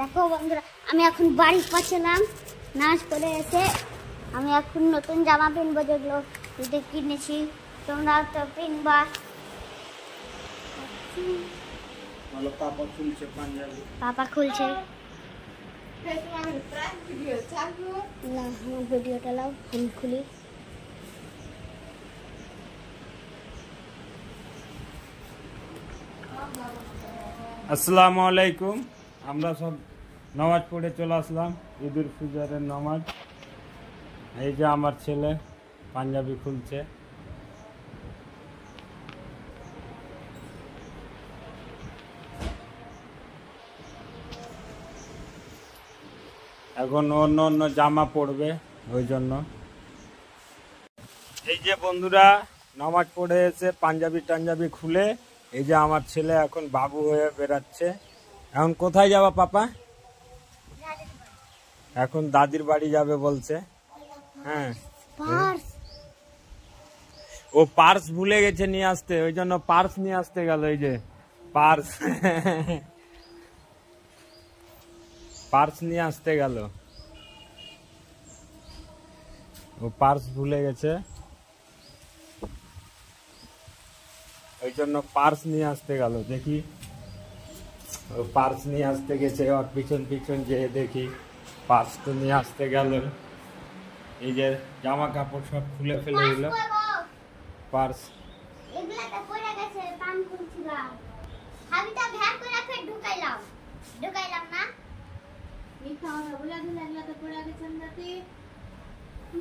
দেখো বন্ধুরা, আমি এখন বাড়ি পৌঁছলাম। নাচ করে এসে আমি এখন নতুন জামা কিনবো, যেগুলো কিনেছি, তোমরা তো কিনবা। পাপা খুলছে। ভিডিওটা লাও, আমি খুলি। আসসালামু আলাইকুম। আমরা সব নামাজ পড়ে চলে আসলাম, ঈদুল ফিতরের নামাজ। এই যে আমার ছেলে পাঞ্জাবি খুলছে। এখন অন্য অন্য জামা পরবে, ওই জন্য। এই যে বন্ধুরা, নামাজ পড়ে এসে পাঞ্জাবি খুলে এই যে আমার ছেলে এখন বাবু হয়ে বেরাচ্ছে। এখন কোথায় যাবা পাপা? এখন দাদির বাড়ি যাবে বলছে। হ্যাঁ, ও পার্স ভুলে গেছে নিয়ে আসতে, ওই জন্য পার্স নিয়ে আসতে গেল। এই যে পার্স পার্স নিয়ে আসতে গেল, ও পার্স ভুলে গেছে, ওই জন্য পার্স নিয়ে আসতে গেল। দেখি, ও পার্স নিয়ে আসতে গেছে, ওর পিছন পিছন যেয়ে দেখি পার্স তো নিয়ে আসতে গেল। এই যে জামা কাপড় সব খুলে ফেলে দিল, পার্স। এগুলাতে পড়ে গেছে, পান খুলছিলাম, হাবিটা ভ্যাক করে ফের ঢুকাইলাম না। মিথ্যা কথা বলে দিলে, এগুলাতে পড়ে গেছে নাকি?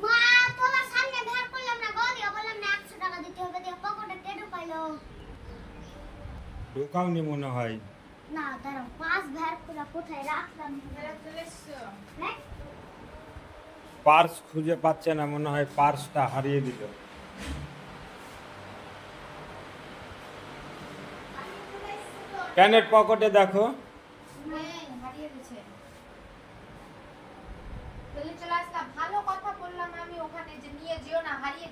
মা, তোমার সামনে ভ্যাক করলাম না, গদিও বললাম না 100 টাকা দিতে হবে, দিয়ে পকেটে কে ঢুকাইলো? ঢুকাওনি মনে হয়। না, দাঁড়াও, পাঁচ ভ্যাক করে কোথায় রাখলাম? হ্যাঁ, পার্স খুঁজে পাচ্ছে না, মনে হয় পার্সটা হারিয়ে দিল। প্যান্টের পকেটে দেখো। হারিয়ে গেছে। চলে আসলাম, ভালো কথা বললাম আমি ওখানে যে নিয়ে যেও না, হারিয়ে